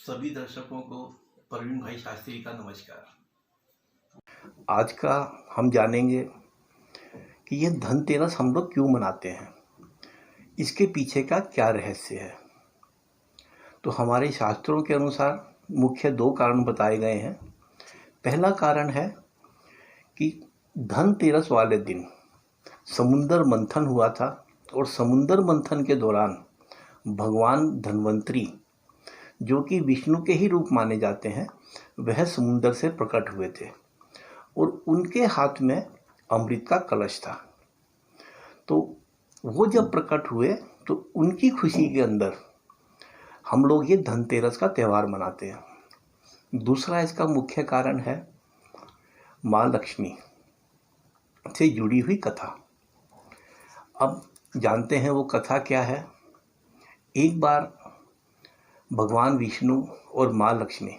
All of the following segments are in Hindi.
सभी दर्शकों को प्रवीण भाई शास्त्री का नमस्कार। आज का हम जानेंगे कि ये धनतेरस हम लोग क्यों मनाते हैं, इसके पीछे का क्या रहस्य है। तो हमारे शास्त्रों के अनुसार मुख्य दो कारण बताए गए हैं। पहला कारण है कि धनतेरस वाले दिन समुद्र मंथन हुआ था और समुद्र मंथन के दौरान भगवान धन्वंतरी, जो कि विष्णु के ही रूप माने जाते हैं, वह समुद्र से प्रकट हुए थे और उनके हाथ में अमृत का कलश था। तो वो जब प्रकट हुए तो उनकी खुशी के अंदर हम लोग ये धनतेरस का त्यौहार मनाते हैं। दूसरा इसका मुख्य कारण है माँ लक्ष्मी से जुड़ी हुई कथा। अब जानते हैं वो कथा क्या है। एक बार भगवान विष्णु और माँ लक्ष्मी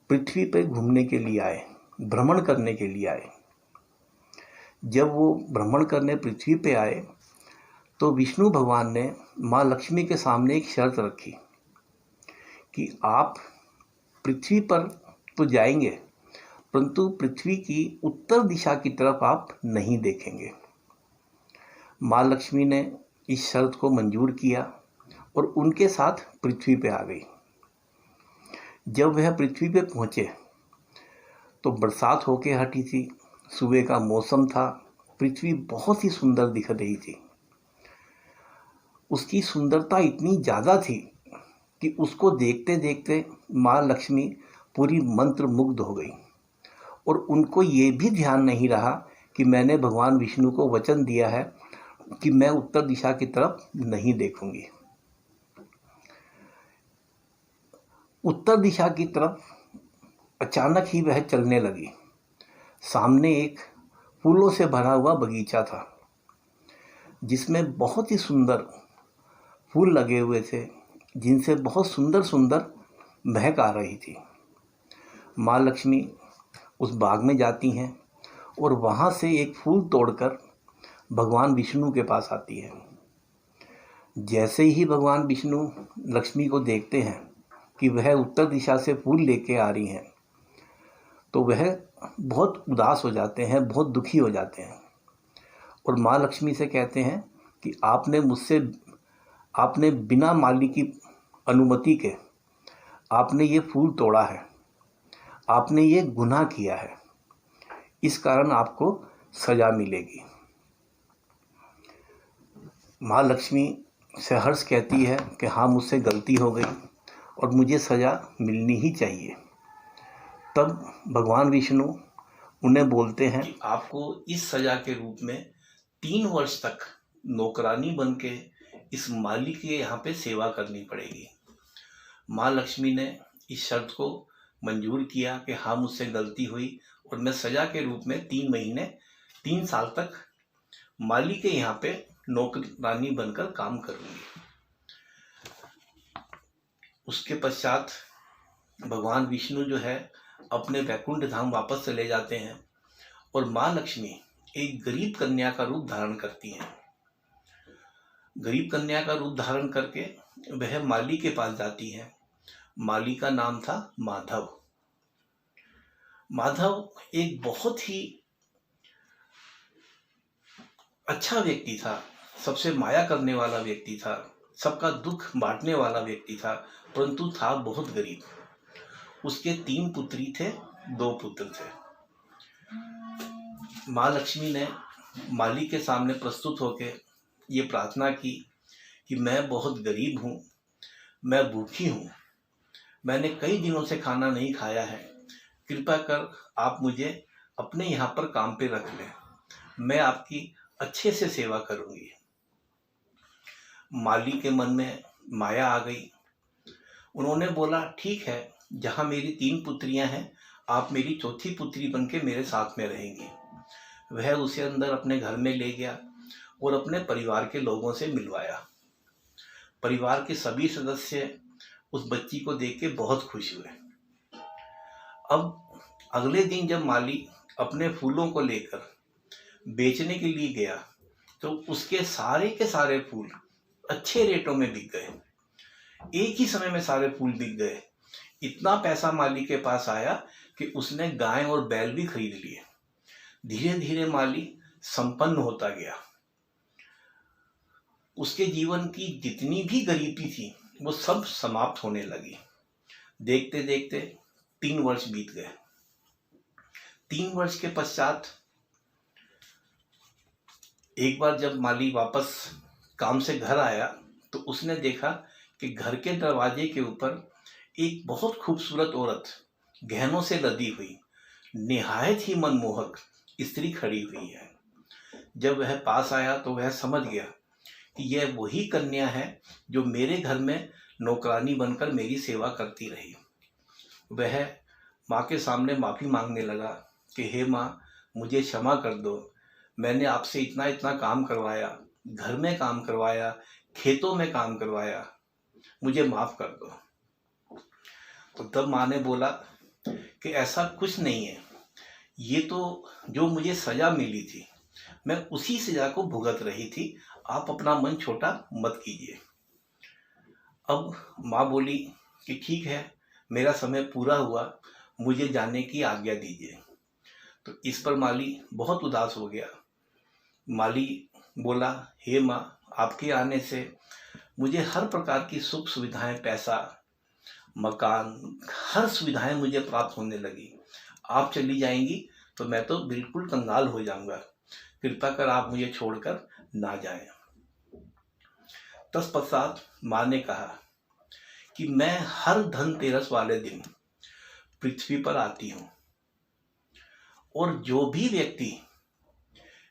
पृथ्वी पर घूमने के लिए आए, भ्रमण करने के लिए आए। जब वो भ्रमण करने पृथ्वी पे आए तो विष्णु भगवान ने माँ लक्ष्मी के सामने एक शर्त रखी कि आप पृथ्वी पर तो जाएंगे, परंतु पृथ्वी की उत्तर दिशा की तरफ आप नहीं देखेंगे। माँ लक्ष्मी ने इस शर्त को मंजूर किया और उनके साथ पृथ्वी पे आ गई। जब वह पृथ्वी पे पहुँचे तो बरसात होके हटी थी, सुबह का मौसम था, पृथ्वी बहुत ही सुंदर दिख रही थी। उसकी सुंदरता इतनी ज़्यादा थी कि उसको देखते देखते माँ लक्ष्मी पूरी मंत्र मुग्ध हो गई और उनको ये भी ध्यान नहीं रहा कि मैंने भगवान विष्णु को वचन दिया है कि मैं उत्तर दिशा की तरफ नहीं देखूंगी। उत्तर दिशा की तरफ अचानक ही वह चलने लगी। सामने एक फूलों से भरा हुआ बगीचा था जिसमें बहुत ही सुंदर फूल लगे हुए थे, जिनसे बहुत सुंदर सुंदर महक आ रही थी। माँ लक्ष्मी उस बाग में जाती हैं और वहाँ से एक फूल तोड़कर भगवान विष्णु के पास आती है। जैसे ही भगवान विष्णु लक्ष्मी को देखते हैं कि वह उत्तर दिशा से फूल लेके आ रही हैं, तो वह बहुत उदास हो जाते हैं, बहुत दुखी हो जाते हैं और माँ लक्ष्मी से कहते हैं कि आपने बिना माली की अनुमति के आपने ये फूल तोड़ा है, आपने ये गुनाह किया है, इस कारण आपको सजा मिलेगी। माँ लक्ष्मी से हर्ष कहती है कि हाँ, मुझसे गलती हो गई और मुझे सजा मिलनी ही चाहिए। तब भगवान विष्णु उन्हें बोलते हैं कि आपको इस सजा के रूप में 3 वर्ष तक नौकरानी बन के इस मालिक के यहाँ पे सेवा करनी पड़ेगी। माँ लक्ष्मी ने इस शर्त को मंजूर किया कि हाँ, मुझसे गलती हुई और मैं सजा के रूप में 3 साल तक मालिक के यहाँ पे नौकरानी बनकर काम करूँगी। उसके पश्चात भगवान विष्णु जो है अपने वैकुंठ धाम वापस चले जाते हैं और माँ लक्ष्मी एक गरीब कन्या का रूप धारण करती हैं। गरीब कन्या का रूप धारण करके वह माली के पास जाती है। माली का नाम था माधव। माधव एक बहुत ही अच्छा व्यक्ति था, सबसे माया करने वाला व्यक्ति था, सबका दुख बांटने वाला व्यक्ति था, परंतु था बहुत गरीब। उसके 3 पुत्री थे, 2 पुत्र थे। माँ लक्ष्मी ने माली के सामने प्रस्तुत होकर ये प्रार्थना की कि मैं बहुत गरीब हूँ, मैं भूखी हूँ, मैंने कई दिनों से खाना नहीं खाया है, कृपया कर आप मुझे अपने यहाँ पर काम पे रख लें, मैं आपकी अच्छे से सेवा करूँगी। माली के मन में माया आ गई। उन्होंने बोला, ठीक है, जहाँ मेरी 3 पुत्रियाँ हैं, आप मेरी चौथी पुत्री बन के मेरे साथ में रहेंगी। वह उसे अंदर अपने घर में ले गया और अपने परिवार के लोगों से मिलवाया। परिवार के सभी सदस्य उस बच्ची को देख के बहुत खुश हुए। अब अगले दिन जब माली अपने फूलों को लेकर बेचने के लिए गया तो उसके सारे के सारे फूल अच्छे रेटों में बिक गए। एक ही समय में सारे फूल बिक गए। इतना पैसा माली के पास आया कि उसने गाय और बैल भी खरीद लिए। धीरे धीरे माली संपन्न होता गया। उसके जीवन की जितनी भी गरीबी थी वो सब समाप्त होने लगी। देखते देखते 3 वर्ष बीत गए। 3 वर्ष के पश्चात एक बार जब माली वापस काम से घर आया तो उसने देखा कि घर के दरवाजे के ऊपर एक बहुत खूबसूरत औरत गहनों से लदी हुई, निहायत ही मनमोहक स्त्री खड़ी हुई है। जब वह पास आया तो वह समझ गया कि यह वही कन्या है जो मेरे घर में नौकरानी बनकर मेरी सेवा करती रही। वह माँ के सामने माफ़ी मांगने लगा कि हे माँ, मुझे क्षमा कर दो, मैंने आपसे इतना इतना काम करवाया, घर में काम करवाया, खेतों में काम करवाया, मुझे माफ़ कर दो। तो तब माँ ने बोला कि ऐसा कुछ नहीं है, ये तो जो मुझे सज़ा मिली थी मैं उसी सज़ा को भुगत रही थी, आप अपना मन छोटा मत कीजिए। अब माँ बोली कि ठीक है, मेरा समय पूरा हुआ, मुझे जाने की आज्ञा दीजिए। तो इस पर माली बहुत उदास हो गया। माली बोला, हे माँ, आपके आने से मुझे हर प्रकार की सुख सुविधाएं, पैसा, मकान, हर सुविधाएं मुझे प्राप्त होने लगी। आप चली जाएंगी तो मैं तो बिल्कुल कंगाल हो जाऊंगा। कृपा कर आप मुझे छोड़कर ना जाएं। तत्पश्चात माँ ने कहा कि मैं हर धनतेरस वाले दिन पृथ्वी पर आती हूँ और जो भी व्यक्ति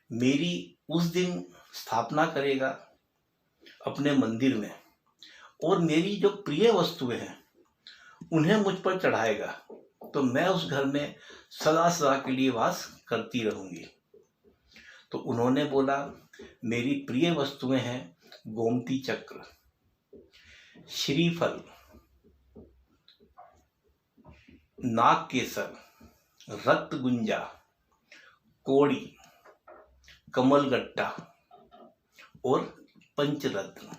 मेरी उस दिन स्थापना करेगा अपने मंदिर में और मेरी जो प्रिय वस्तुएं हैं उन्हें मुझ पर चढ़ाएगा तो मैं उस घर में सदा सदा के लिए वास करती रहूंगी। तो उन्होंने बोला, मेरी प्रिय वस्तुएं हैं गोमती चक्र, श्रीफल, नाग केसर, रक्त गुंजा, कोड़ी, कमलगट्टा और पंचरत्न।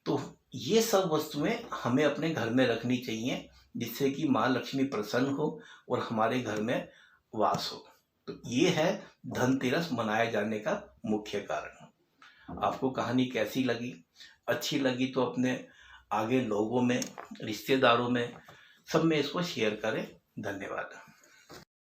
तो ये सब वस्तुएं हमें अपने घर में रखनी चाहिए जिससे कि माँ लक्ष्मी प्रसन्न हो और हमारे घर में वास हो। तो ये है धनतेरस मनाए जाने का मुख्य कारण। आपको कहानी कैसी लगी? अच्छी लगी तो अपने आगे लोगों में, रिश्तेदारों में, सब में इसको शेयर करें। धन्यवाद।